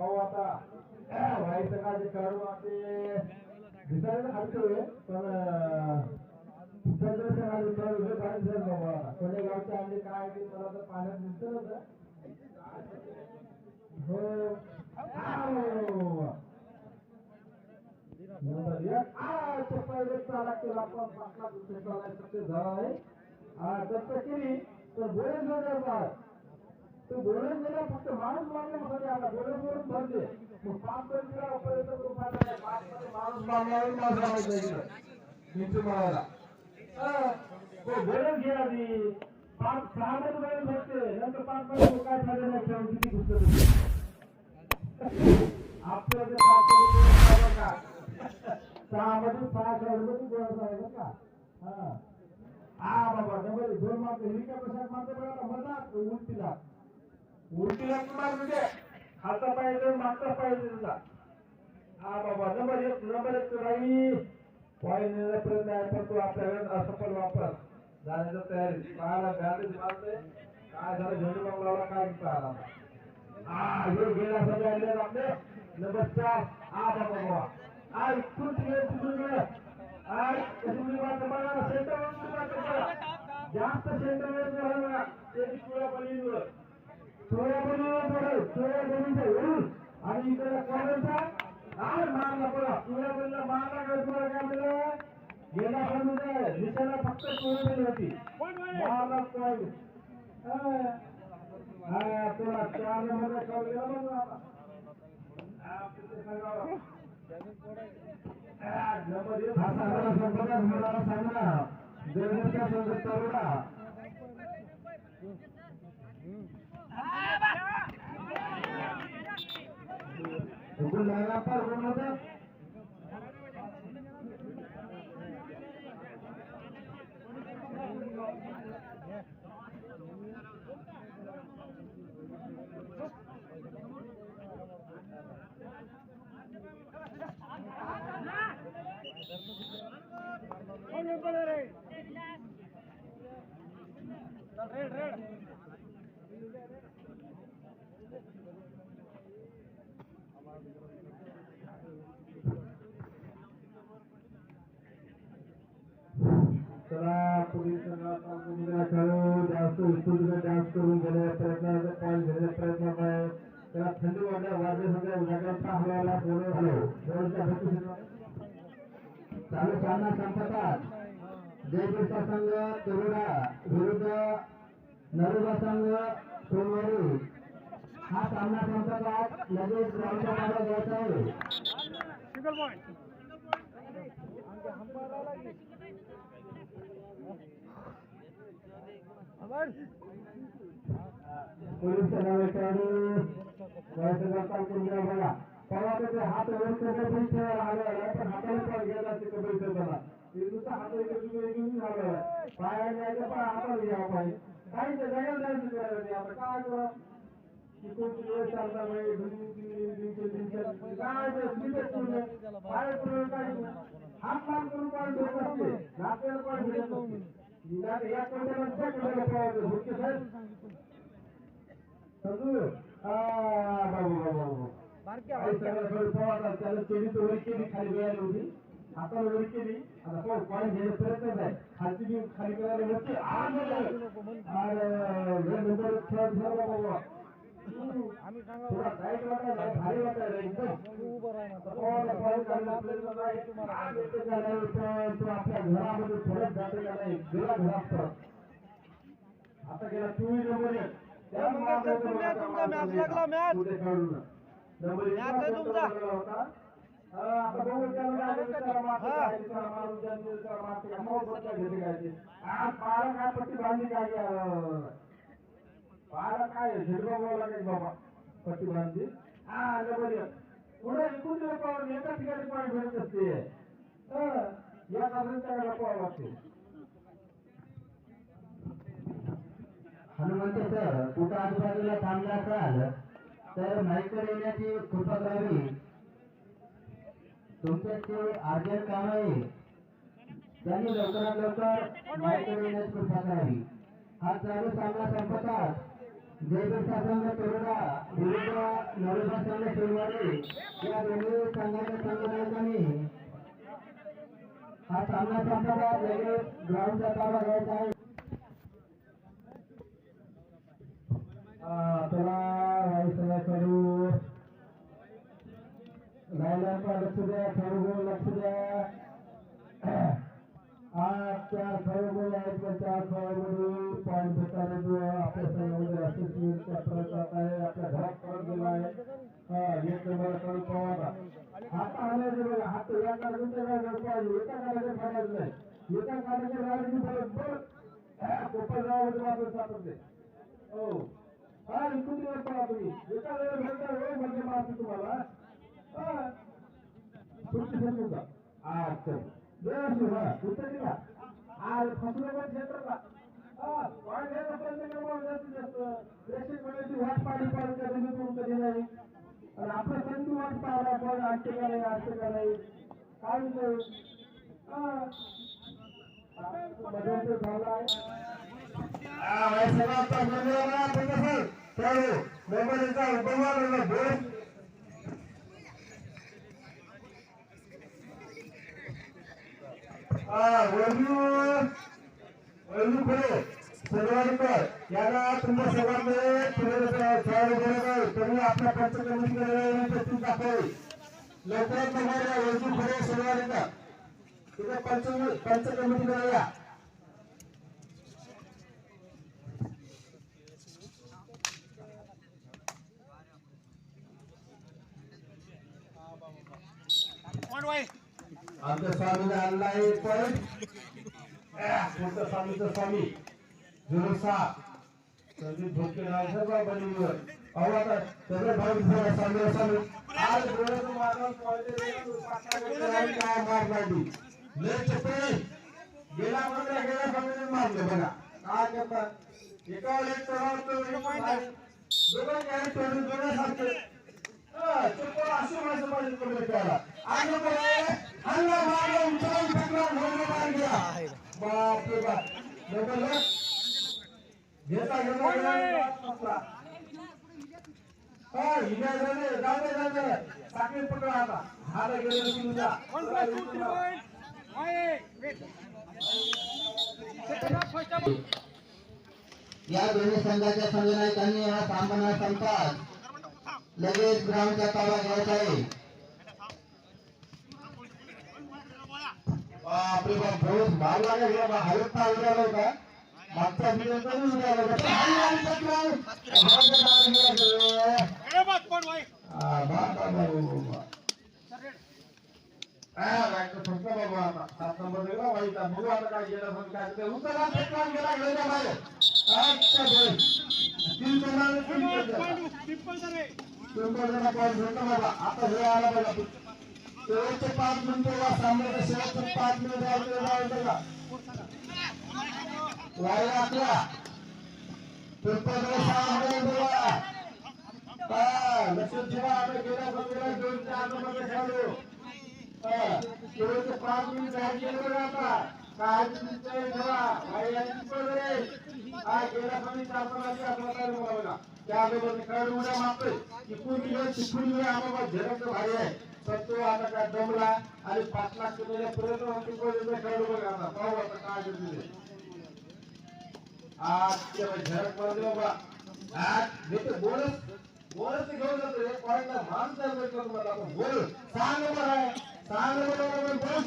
पाहू आता व्हायचं का जे काढू ते दिसायला खालतोय पण कोण्या गावचे आणले काय ते मला तर पाण्यात दिसत होतं हो नंबर एक चप्पल चाला केला पण पाचला दुसरे चालायचं झालं दत्त केली तर बोलत जोड्या तो बोलत गेला फक्त माणूस मारण्यामध्ये आला बोलत वरून भरते मग 5 पर्यंत रुपयाला 5 मध्ये माणूस मारण्यावर माझा माहिती हिंदू मारायला तो बोलत गेला ती 5-6 मध्ये भरते नंतर 5 मध्ये काय झालं नाही खेळून किती घुसत आपलं ते 5 मध्ये का 6 मध्ये 6 खेळाडू बोलत आहे का बाबा डबल 2 मार्क हेलिका प्रशांत मारते बघा मजा उलटीला मार म्हणजे हाता पाहिजे मागचा पाहिजे तुला बाबा नंबर एक राही पॉईंट प्रयत्न आहे पण तू आपल्याकडे असफल वापर जाण्याचा तयारी पाहायला बॅलेन्स मारते काय झालं झेंडू बंगलाला काय पाहायला हे गेला सगळे आले आपले नंबर 4 बाबा इकडून तिकडे जास्त सेंटर आणि इकडे कॉलेजचा मारला पडा तुळ्याबरीला मारला काय गेला पण दिसायला फक्त चोरी होती मारला पॉईंट तुला 4 नंबर कॉल गेला नंबर 1 हा सांगला संपदा मुलाला सांगला देवच्या संघ तरुणा उगुल लगा पर बोलते चला पोलीस खेळू जास्त उत्सुकता डान्स करून घेण्याचा प्रयत्न पॉईंट घेण्याचा प्रयत्न आहे त्याला थंडी वाढण्यासाठी उद्याचा हवाला बोलत आलो चालू सामना संपतात जयपूरचा संघ तरुणा विरुद्ध नरुडा संघ सोमवारी हा सामना संपतात लगेच ग्राउंडच्या बाहेर जायचा आहे पोलीस बघा तेव्हा त्याचे हात वर करण्यासाठी आलेला पण हाताला पण गेला तिथे बैठकाला नुसतं हात घेऊन झालं पाया जायचं पण हाताला घ्यावा पाहिजे काही जगायला जायचं आता काय करा कोणती वेळ चालता काय हात मान करून पण भेट नसते नात्याला पण भेटत नसते या कोणत्या समजू बाबू त्याला केली तर वर केली खाली वेळाली होती हाताला वर केली आता पॉईंट घेण्याचा प्रयत्न आहे खालची बी खाली करायला वरची नंबर खेळत झाला बाबा थोडा टाईट वाटायला भारी वाटायला एकदम तो आपल्या घरामध्ये थोडंच जाते का नाही गेला घरात आता गेला 24 नंबर तुमचा मॅच लागला मॅच नंबर 1 होता आता बघू पाला काय पट्टी बांधली काय पाला काय झेडबा लागेल बाबा पट्टी बांधली नंबर 1 पुढे इकडून एका ठिकाणी पॉईंट भेटत असते या कारणच्या पाहावं लागते हनुमंत सर कुठं आजूबाजूला थांबला असाल तर माईकडे येण्याची कृपा करावी तुमचे ते अर्जंट काम आहे त्यांनी लवकरात लवकर माईकडे येण्याची कृपा करावी हा चालू सामना संपतात जयपूर संघ तरुणा विरुद्ध नरोबा संघ सोनवाडी या दोन्ही संघाच्या संघनायकांनी हा सामना संपला. लगेच ग्राउंडचा ताबा घ्यायचा आहे. चला वाईसला खेळू लायला लक्ष द्या. खेळू लक्ष द्या. 4 खेळाडू आहेत. 4 खेळाडू पॉईंट भेटणारे आपल्या संघामध्ये असोसिएशनचा प्रयत्न आहे. आपल्या घरात परत गेला आहे. 1 नंबर कडे पवार आता आणायचे बघा. हात या काढूनच्या काय पाहिजे. एका काढायचं फायदाच नाही. एका काढायच्या राहिली बरोबर कोपरगावामध्ये मात्र सापडते. हो हा इकडून दिवस पहा तुम्ही. एका वेळेला घंटा वेळ म्हणजे मारते तुम्हाला. सुट्टी समजू का. अच्छा उत्तर दिला. आज फसलो पण क्षेत्राला वाट घ्यायला प्रयत्न जास्तीत जास्त प्रेक्षक मंडळाची वाट पाहिली पाहिजे. कधी करून कधी नाही. आणि आपलं संधी वाट पाहिला पण आजचे का नाही आजचे का नाही काय नाही. बदल झाला आहे. याला तुमच्या सर्वांमध्ये तुम्ही आपल्या पंचकमिटीकडे उपस्थित दाखवावे. लवकरात लवकर वैजू खरे सर्वांना तिथे पंचकमिटीकडे या. आमच्या स्वामीला आणला आहे पॉईंट. कोणत्या स्वामीचा स्वामी 06 संदीप भोके नावाचा बनिवर अहो आता सगळे भाऊ स्वामीला स्वामी आज डोळ्याचं मारून काय मार लागली. लय चपळे गेला मात्र गेला स्वामीने मारले बघा. काय करतात एकावर एक दोघं काय सोडून दोघांसारखे चप्पल असं माझं पाहिजे पडलं त्याला. आणि हल्ला मारला उचलून फेकला घोडा मार गया. बापरे बाप घेता घेता साखळी पकडा. आता हात गेले या दोन्ही संघाच्या संघनायकांनी हा सामना संपतात लगेच ग्राउंडचा ताबा घ्यायचा आहे. बापरे बाप बहुत मार लागला. हलत उडाला होता मागचा बिल उडाला होता. बाबा आता 7 नंबर गेला वाईट बघू आता काय गेला काय उतरला गेला गेला बाहेर. अच्छा भाई 3 बाबा आता हे आला बघा. शेवटचे 5 मिनिटं सामन्याचे शेवटचे 5 मिनिट वाई आपला लक्षात ठेवा. आता गेल्या 2-4 नंबर खेळलो. शेवटचे 5 मिनिट गेले बघा. आता काय ठेवा वाई काय गेल्या 4-5 आपला बघा. त्याबरोबर खेळाडू उड्या मारतोय. चिकून आम्हाला झेरक भारी आहे. पण तो आता काय दमला आणि 5 लाख केलेल्या प्रयत्न खेळाडू बघा. आता पाहू आता काय करते. झरक पडले बाबा. बोनस घेऊन जातो. एक पॉईंटला माणसं करतो मला. आपण बोल 6 नंबर आहे. 6 नंबर बोनस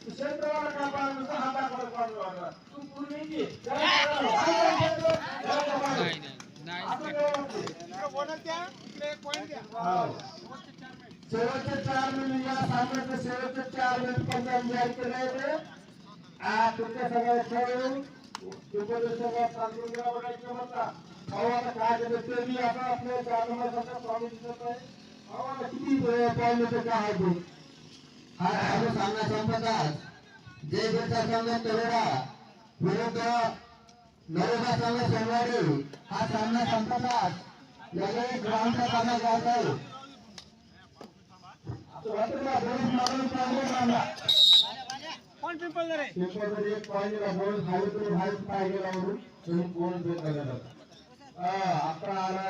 क्षेत्रवाला का पाहून हाता करत पाहून तू पूर्वी शेवटचे 4 मिनिट या सामन्याचे शेवटचे 4 मिनिट पंचायत जाहीर केले होते. तुमच्या सगळ्या खेळून बघायचं म्हणता. भाऊ आता काय ते मी आता आपल्या 4 नंबर स्वामी दिसत आहे. भाऊ आता किती पॉईंट काय आहे. हा सामना संपतात जय बिरसा संघ तोरडा विरुद्ध नरोबा संघ सोनवाडी हा सामना संपतात लगेच ग्राउंडचा ताबा घ्यायचा आहे. आता आला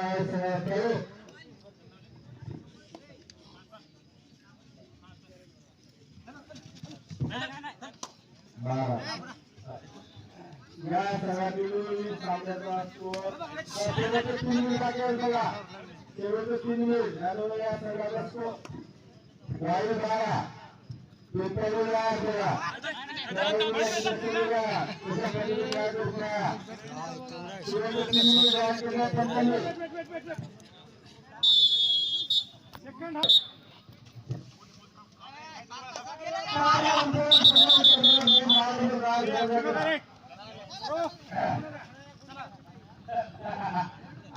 शेवटचे 3 मिनिट बाकी आहेत बघा. शेवटचे 3 मिनिट यादव या सगळ्याला स्कोर वाईट बारा पेपरला बघा. शेवटचे 3 मिनिट बाकी आहेत कंपनी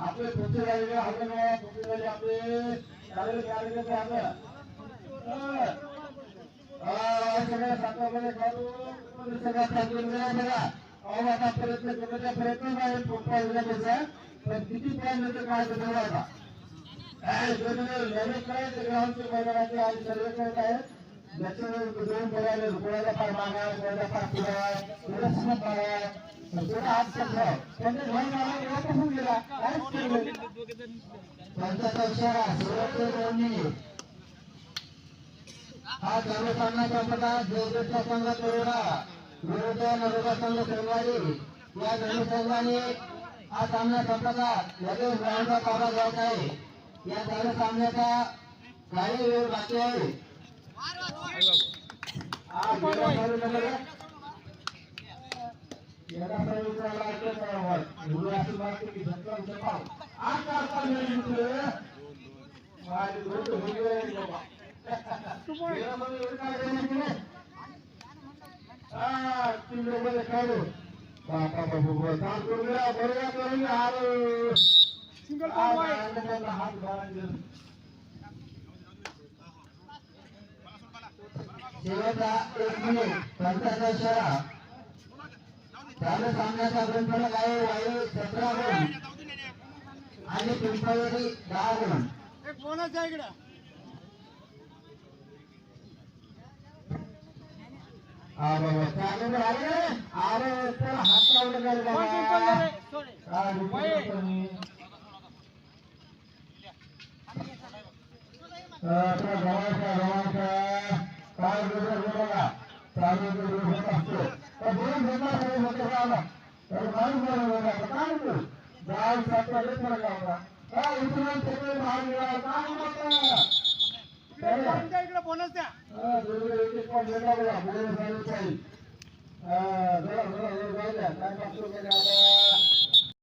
आपले पुढचे झालेले हवे नाही पुढचे झाले आपले चालेल कार्यक्रम आपलं सगळ्या सातामध्ये काढून सगळ्या बघा आता प्रयत्न करण्याचा प्रयत्न आहे पोहोचण्याचा पण किती पर्यंत काय बदल आता नवीन करायचं ग्राउंडचे मैदानाचे आज सर्वे करत आहेत ज्याच्यावर दोन बघायला कोणाचा फार मागा कोणाचा फार पुढा कोणाचा बघा हा चालू सामना संपला. देवगडचा संघ तरोडा विरुद्ध नरोबा संघ सोमवारी या दोन्ही संघाने हा सामना संपला. लगेच ग्राउंडचा ताबा घ्यायचा आहे. या चालू सामन्याचा काही वेळ बाकी आहे. शेवटचा 1 मिनिट 55 इशारा. चालू सामन्याचा गुणफलक आहे वायू 17 गुण आणि पिंपळवाडी 10 गुण. एक बोनस आहे इकडे. बाबा चालू राहिले अरे तर हात लावलं गेलं बाबा काय बघा चालू होत असतो तर दोन घेतला होत राहिला तर माणूस बरोबर काय गाव सातवाले फरक होता काय इथून सगळे बाहेर गेला काय इकडे बोनस द्या एक पॉईंट भेटला बघा बोनस झालं पाहिजे जरा जरा काय मागतो